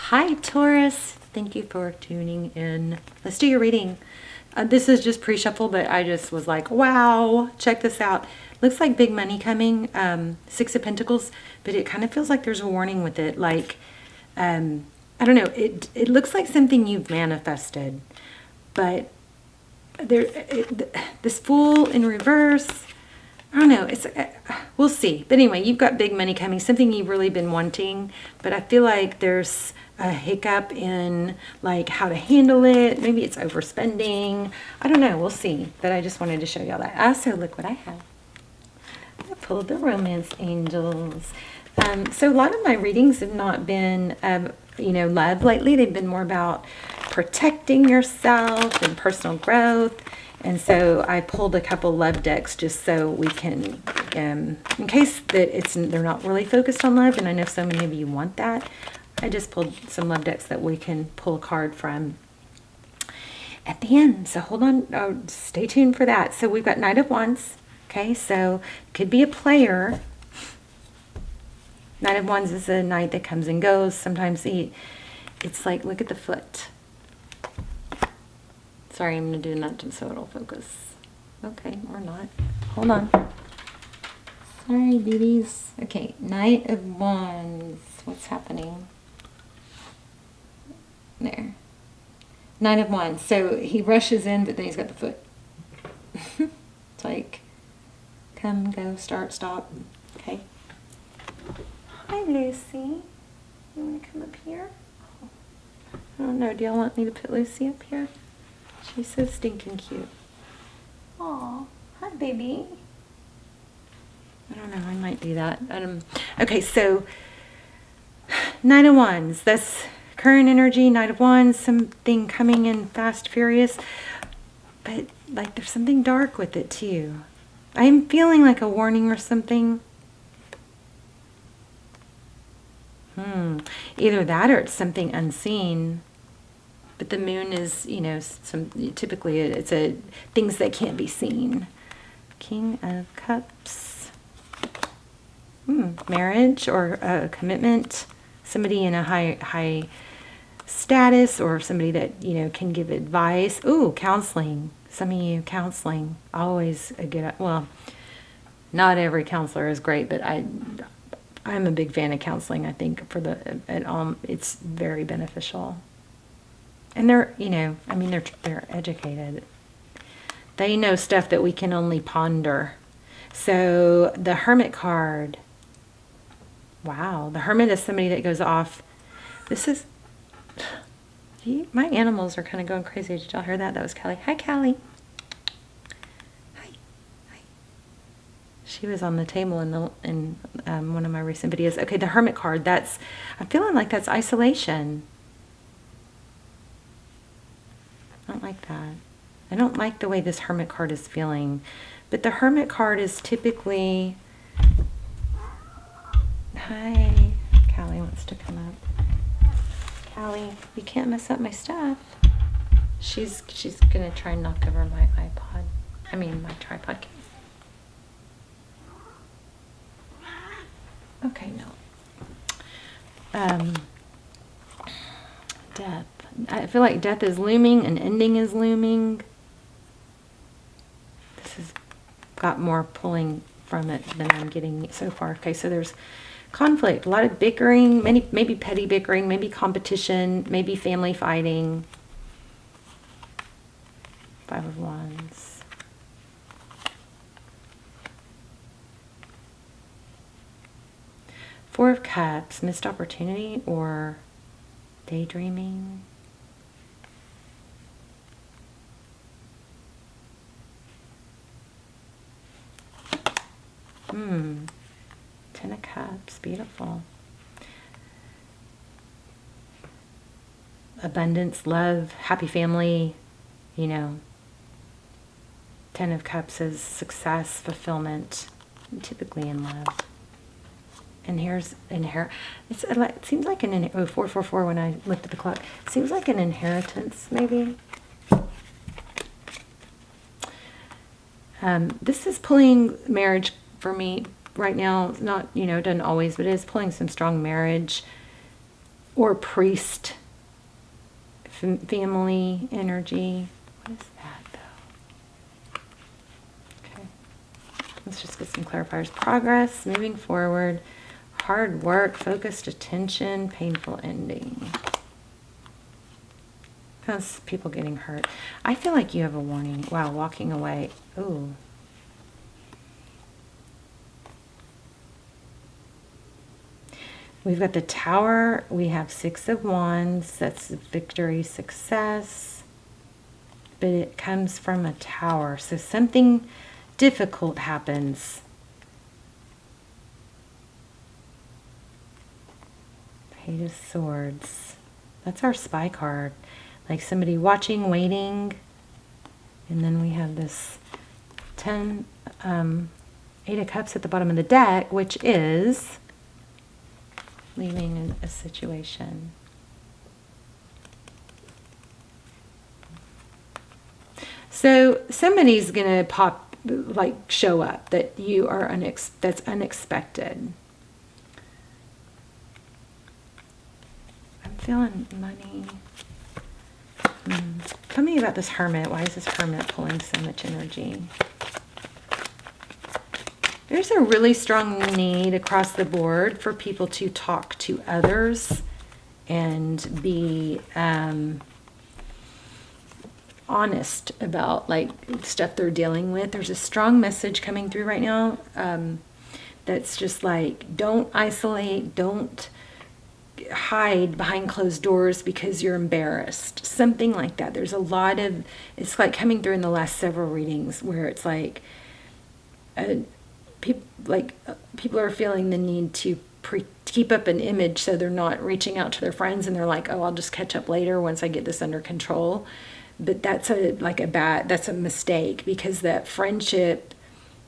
Hi, Taurus. Thank you for tuning in. Let's do your reading. This is just pre-shuffle, but I just was like, wow, check this out. Looks like big money coming, Six of Pentacles, but it kind of feels like there's a warning with it. Like, I don't know, it looks like something you've manifested, but this Fool in reverse, I don't know. We'll see. But anyway, you've got big money coming, something you've really been wanting. But I feel like there's a hiccup in like how to handle it. Maybe it's overspending. I don't know. We'll see. But I just wanted to show y'all that. Also, look what I have. I pulled the Romance Angels. So a lot of my readings have not been, love lately. They've been more about protecting yourself and personal growth. And so I pulled a couple love decks just so we can, in case that they're not really focused on love, and I know so many of you want that, I just pulled some love decks that we can pull a card from at the end. So hold on, stay tuned for that. So we've got Knight of Wands. Okay, so could be a player. Knight of Wands is a knight that comes and goes. Sometimes it's like, look at the foot. Sorry, I'm going to do that just so it'll focus. Okay, or not. Hold on. Sorry, babies. Okay, Knight of Wands. What's happening? There. Knight of Wands. So he rushes in, but then he's got the foot. It's like, come, go, start, stop. Okay. Hi, Lucy. You want to come up here? I don't know. Do y'all want me to put Lucy up here? She's so stinking cute. Aw, hi, baby. I don't know. I might do that. Okay, so Knight of Wands. That's current energy. Knight of Wands. Something coming in fast, furious. But like there's something dark with it too. I'm feeling like a warning or something. Either that or it's something unseen. But the moon is, typically it's things that can't be seen. King of Cups. Marriage or a commitment. Somebody in a high status, or somebody that, can give advice. Ooh, counseling. Some of you, counseling. Always a good, well, not every counselor is great, but I'm a big fan of counseling. I think it's very beneficial. And they're educated. They know stuff that we can only ponder. So the Hermit card. Wow, the Hermit is somebody that goes off. This is, my animals are kind of going crazy. Did y'all hear that? That was Callie. Hi, Callie. Hi. She was on the table in one of my recent videos. Okay, the Hermit card. I'm feeling like that's isolation. I don't like that. I don't like the way this Hermit card is feeling. But the Hermit card is typically... Hi. Callie wants to come up. Callie, you can't mess up my stuff. She's going to try and knock over my iPod. I mean, my tripod case. Okay, no. Death. I feel like death is looming, an ending is looming. This has got more pulling from it than I'm getting so far. Okay, so there's conflict, a lot of bickering, maybe petty bickering, maybe competition, maybe family fighting. Five of Wands. Four of Cups, missed opportunity or daydreaming. Ten of Cups, beautiful. Abundance, love, happy family, Ten of Cups is success, fulfillment, typically in love. And here's it seems like 444 when I looked at the clock. It seems like an inheritance, maybe. This is pulling marriage for me right now. Not, doesn't always, but it is pulling some strong marriage. or priest family energy. What is that though? Okay, let's just get some clarifiers. Progress, moving forward, hard work, focused attention, painful ending. That's people getting hurt. I feel like you have a warning. Wow, walking away. Ooh. We've got the Tower. We have Six of Wands. That's victory, success. But it comes from a Tower. So something difficult happens. Page of Swords. That's our spy card. Like somebody watching, waiting. And then we have this 10, 8 of Cups at the bottom of the deck, which is leaving in a situation. So somebody's gonna pop, like show up that you are that's unexpected. I'm feeling money. Tell me about this Hermit. Why is this Hermit pulling so much energy? There's a really strong need across the board for people to talk to others and be honest about like stuff they're dealing with. There's a strong message coming through right now that's just like, don't isolate, don't hide behind closed doors because you're embarrassed. Something like that. There's a lot of, it's like coming through in the last several readings where it's like, people are feeling the need to keep up an image so they're not reaching out to their friends and they're like, oh, I'll just catch up later once I get this under control. But that's that's a mistake, because that friendship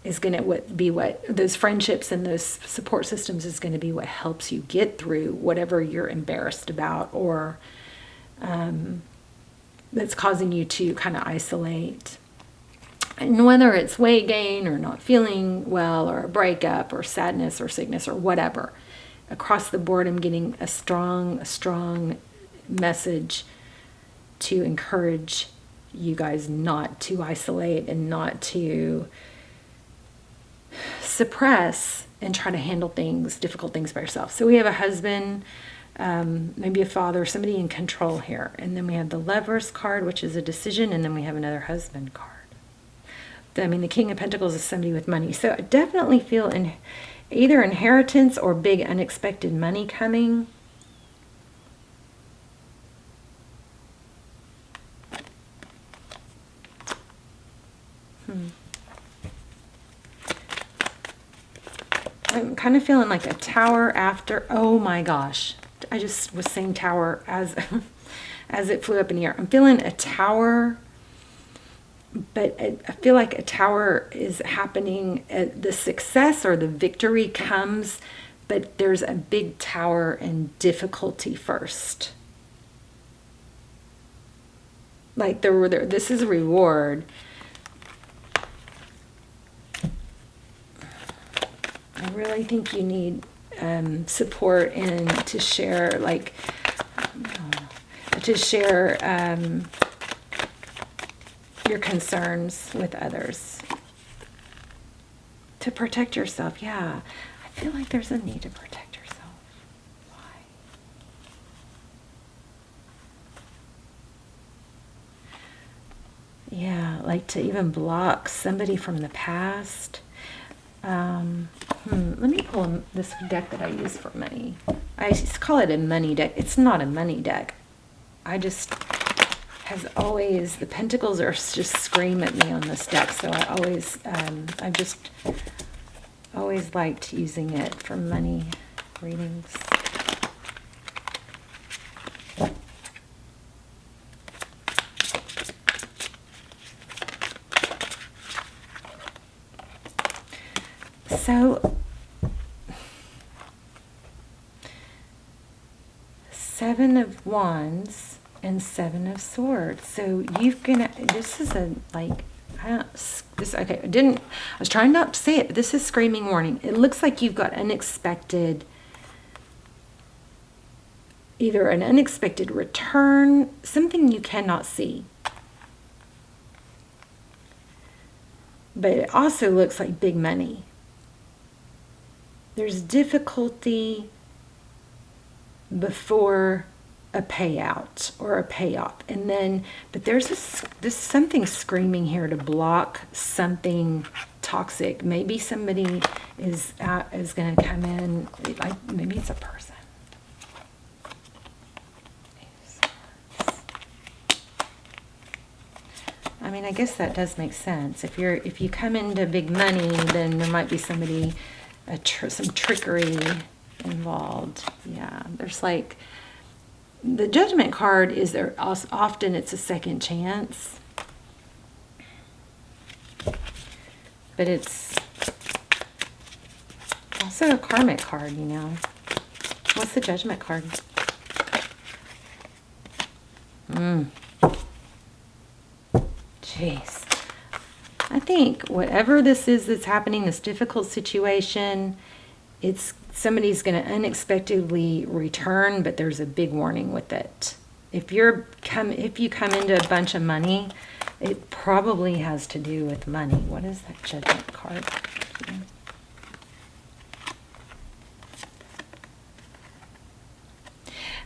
is going to be what those friendships and those support systems is going to be what helps you get through whatever you're embarrassed about, or that's causing you to kind of isolate. And whether it's weight gain or not feeling well or a breakup or sadness or sickness or whatever, across the board I'm getting a strong message to encourage you guys not to isolate and not to suppress and try to handle difficult things by yourself. So we have a husband, maybe a father, somebody in control here. And then we have the Lovers card, which is a decision, and then we have another husband card. I mean, the King of Pentacles is somebody with money. So I definitely feel either inheritance or big unexpected money coming. I'm kind of feeling like a Tower after. Oh my gosh. I just was saying Tower as it flew up in the air. I'm feeling a Tower, but I feel like a Tower is happening. The success or the victory comes, but there's a big Tower and difficulty first. Like this is a reward. I really think you need support and to share, your concerns with others. To protect yourself, yeah. I feel like there's a need to protect yourself. Why? Yeah, like to even block somebody from the past. Let me pull this deck that I use for money. I just call it a money deck. It's not a money deck. The pentacles are just scream at me on this deck. So I've just always liked using it for money readings. So, Seven of Wands and Seven of Swords. So this is I was trying not to say it, but this is screaming warning. It looks like you've got unexpected either an unexpected return, something you cannot see. But it also looks like big money. There's difficulty before a payout or a payoff. And then, but there's something screaming here to block something toxic. Maybe somebody is going to come in, like maybe it's a person. I mean, I guess that does make sense. If you come into big money, then there might be somebody, some trickery involved. Yeah, there's like the Judgment card is there. Often it's a second chance, but it's also a karmic card. You know, what's the Judgment card? Jeez. I think whatever this is that's happening, this difficult situation, it's somebody's going to unexpectedly return, but there's a big warning with it. If you come into a bunch of money, it probably has to do with money. What is that Judgment card?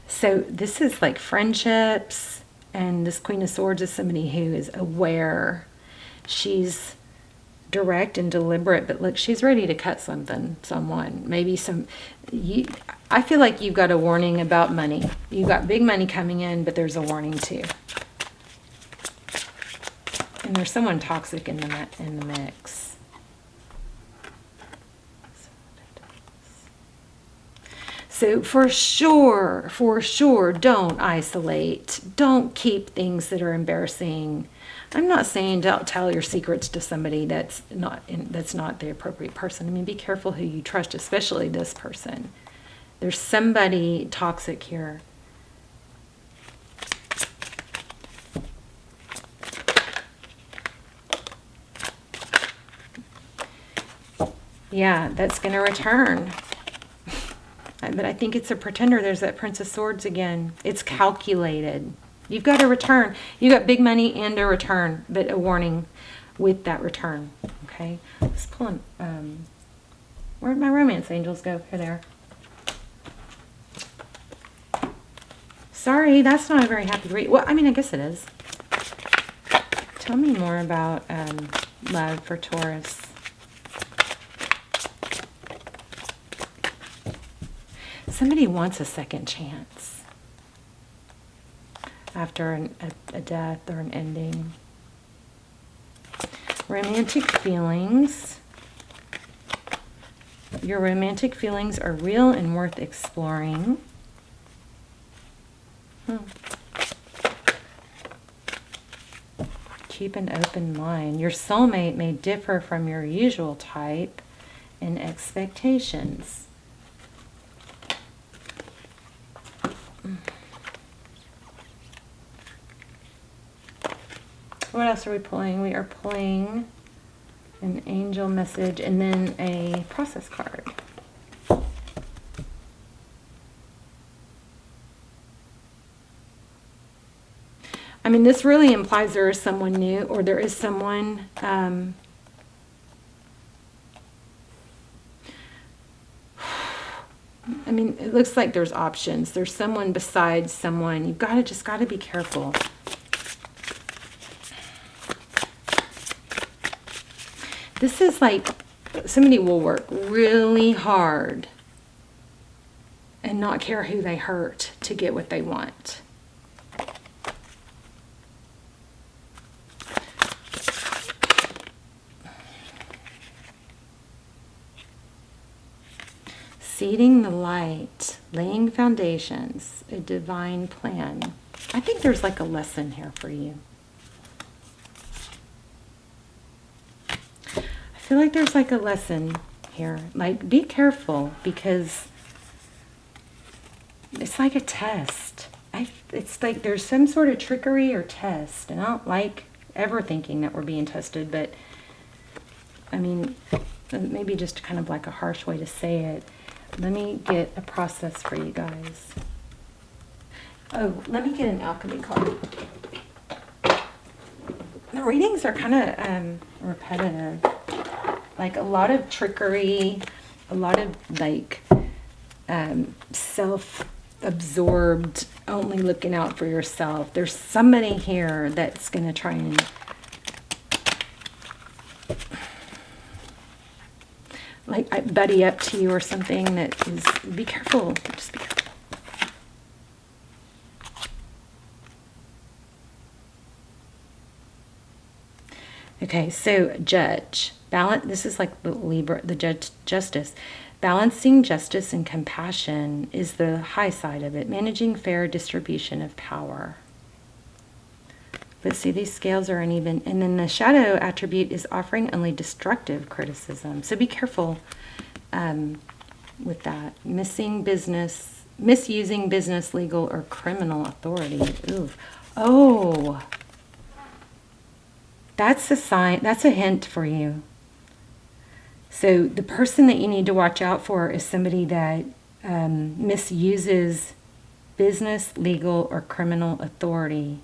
So this is like friendships. And this Queen of Swords is somebody who is aware. She's direct and deliberate, but look, she's ready to cut someone. Maybe I feel like you've got a warning about money. You've got big money coming in, but there's a warning too. And there's someone toxic in the mix. So for sure, don't isolate. Don't keep things that are embarrassing. I'm not saying don't tell your secrets to somebody that's not the appropriate person. I mean, be careful who you trust, especially this person. There's somebody toxic here. Yeah, that's going to return. But I think it's a pretender. There's that Prince of Swords again. It's calculated. You've got a return. You got big money and a return, but a warning with that return. Okay, let's pull them. Where'd my romance angels go? Here they are. Sorry, that's not a very happy read. Well, I mean, I guess it is. Tell me more about love for Taurus. Somebody wants a second chance after a death or an ending. Romantic feelings. Your romantic feelings are real and worth exploring. Keep an open mind. Your soulmate may differ from your usual type in expectations. What else are we pulling? We are pulling an angel message and then a process card. I mean, this really implies there is someone new, or there is someone I mean, it looks like there's options. There's someone besides someone. You've just got to be careful. This is like somebody will work really hard and not care who they hurt to get what they want. Seeding the light, laying foundations, a divine plan. I think there's like a lesson here for you. I feel like there's like a lesson here. Like, be careful, because it's like a test. It's like there's some sort of trickery or test. And I don't like ever thinking that we're being tested, but I mean, maybe just kind of like a harsh way to say it. Let me get a process for you guys. Oh, let me get an alchemy card. The readings are kind of repetitive. Like a lot of trickery, a lot of like self-absorbed, only looking out for yourself. There's somebody here that's going to try and like buddy up to you or something that is, be careful, just be careful. Okay, so judge, balance, this is like the Libra, the judge, justice. Balancing justice and compassion is the high side of it. Managing fair distribution of power. But see, these scales are uneven. And then the shadow attribute is offering only destructive criticism. So be careful with that. Misusing business, legal, or criminal authority. Ooh. Oh. That's a sign, that's a hint for you. So the person that you need to watch out for is somebody that misuses business, legal, or criminal authority.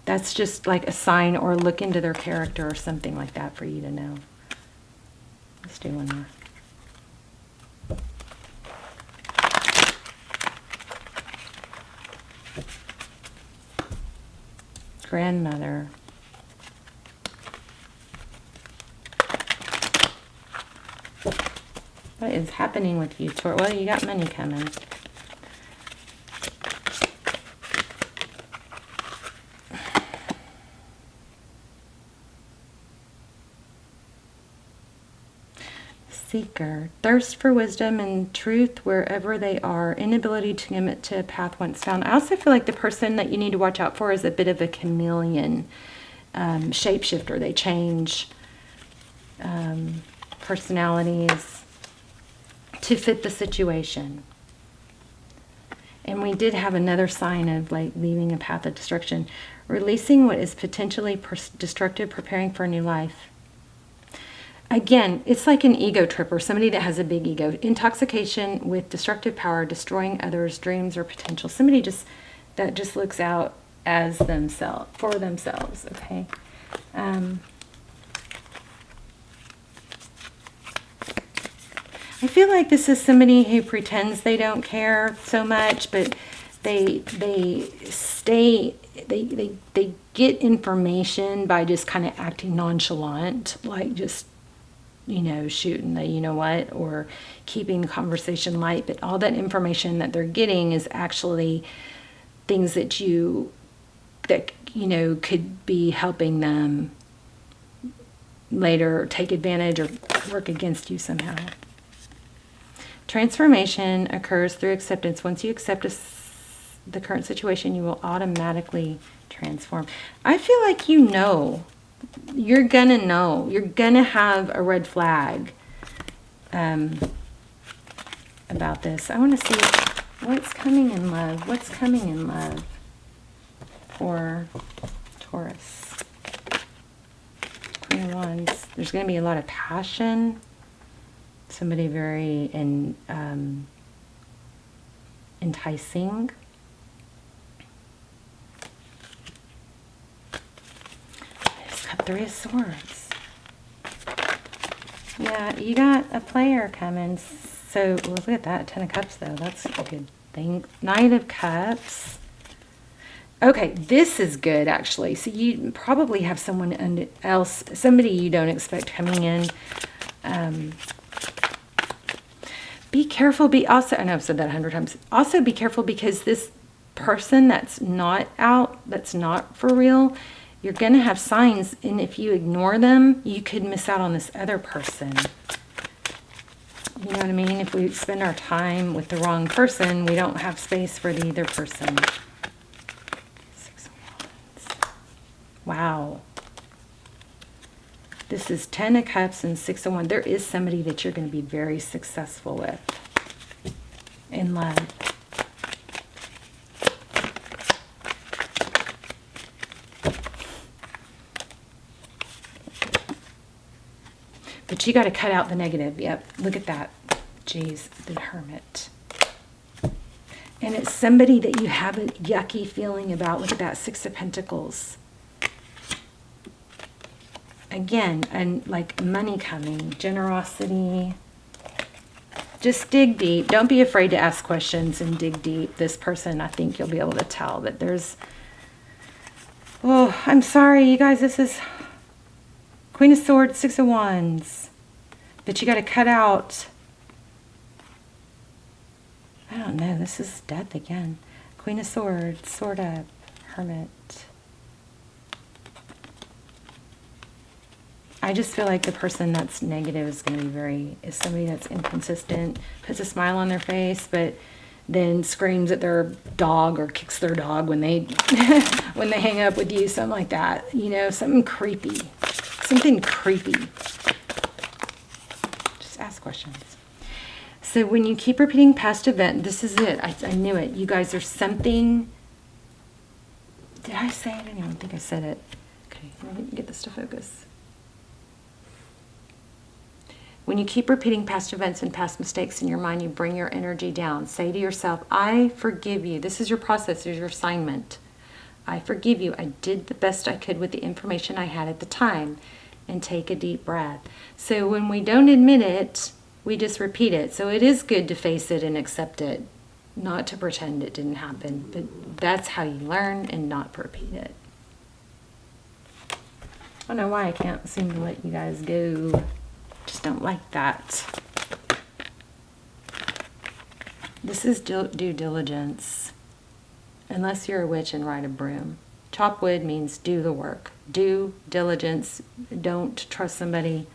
That's just like a sign, or look into their character or something like that for you to know. Let's do one more. Grandmother. What is happening with you, Taurus? Well, you got money coming. Seeker. Thirst for wisdom and truth wherever they are. Inability to commit to a path once found. I also feel like the person that you need to watch out for is a bit of a chameleon, shapeshifter. They change personalities to fit the situation. And we did have another sign of like leaving a path of destruction. Releasing what is potentially destructive, preparing for a new life. Again, it's like an ego tripper, somebody that has a big ego. Intoxication with destructive power, destroying others' dreams or potential. Somebody that just looks out as themselves, for themselves, okay? I feel like this is somebody who pretends they don't care so much, but they get information by just kind of acting nonchalant, like just, you know, shooting the you know what, or keeping the conversation light. But all that information that they're getting is actually things that you know could be helping them later take advantage or work against you somehow. Transformation occurs through acceptance. Once you accept the current situation, you will automatically transform. I feel like you know. You're gonna know. You're gonna have a red flag about this. I want to see what's coming in love. What's coming in love for Taurus? Queen of Wands. There's going to be a lot of passion. Somebody very enticing. Three of Swords. Yeah, you got a player coming. So look at that. 10 of Cups, though. That's a good thing. Knight of Cups. Okay, this is good, actually. So you probably have someone else, somebody you don't expect coming in. Be careful. I know I've said that 100 times. Also be careful, because this person that's not out, that's not for real, you're going to have signs, and if you ignore them, you could miss out on this other person. You know what I mean? If we spend our time with the wrong person, we don't have space for the other person. 6 of Wands. Wow. This is 10 of Cups and 6 of Wands. There is somebody that you're going to be very successful with in love. But you got to cut out the negative. Yep, look at that. Geez, the Hermit. And it's somebody that you have a yucky feeling about. Look at that, Six of Pentacles. Again, and like money coming, generosity. Just dig deep. Don't be afraid to ask questions and dig deep. This person, I think you'll be able to tell that there's... Oh, I'm sorry, you guys. This is Queen of Swords, Six of Wands. But you got to cut out... I don't know. This is Death again. Queen of Swords, Sword Up, Hermit. I just feel like the person that's negative is going to be is somebody that's inconsistent, puts a smile on their face, but then screams at their dog or kicks their dog when they when they hang up with you, something like that. You know, something creepy. Something creepy. Just ask questions. So when you keep repeating past event, this is it. I knew it. You guys, there's something. Did I say it? I don't even think I said it. Okay, let me get this to focus. When you keep repeating past events and past mistakes in your mind, you bring your energy down. Say to yourself, I forgive you. This is your process. This is your assignment. I forgive you. I did the best I could with the information I had at the time. And take a deep breath. So when we don't admit it, we just repeat it. So it is good to face it and accept it. Not to pretend it didn't happen. But that's how you learn and not repeat it. I don't know why I can't seem to let you guys go. Just don't like that. This is due diligence. Unless you're a witch and ride a broom. Chop wood means do the work. Due diligence. Don't trust somebody.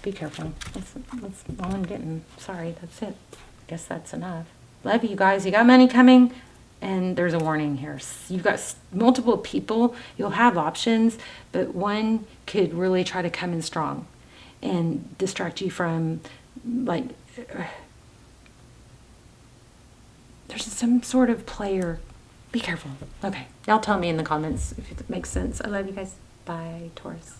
Be careful. That's all I'm getting. Sorry, that's it. Guess that's enough. Love you guys. You got money coming, and there's a warning here. You've got multiple people. You'll have options, but one could really try to come in strong and distract you from, like, there's some sort of player. Be careful. Okay. Y'all tell me in the comments if it makes sense. I love you guys. Bye, Taurus.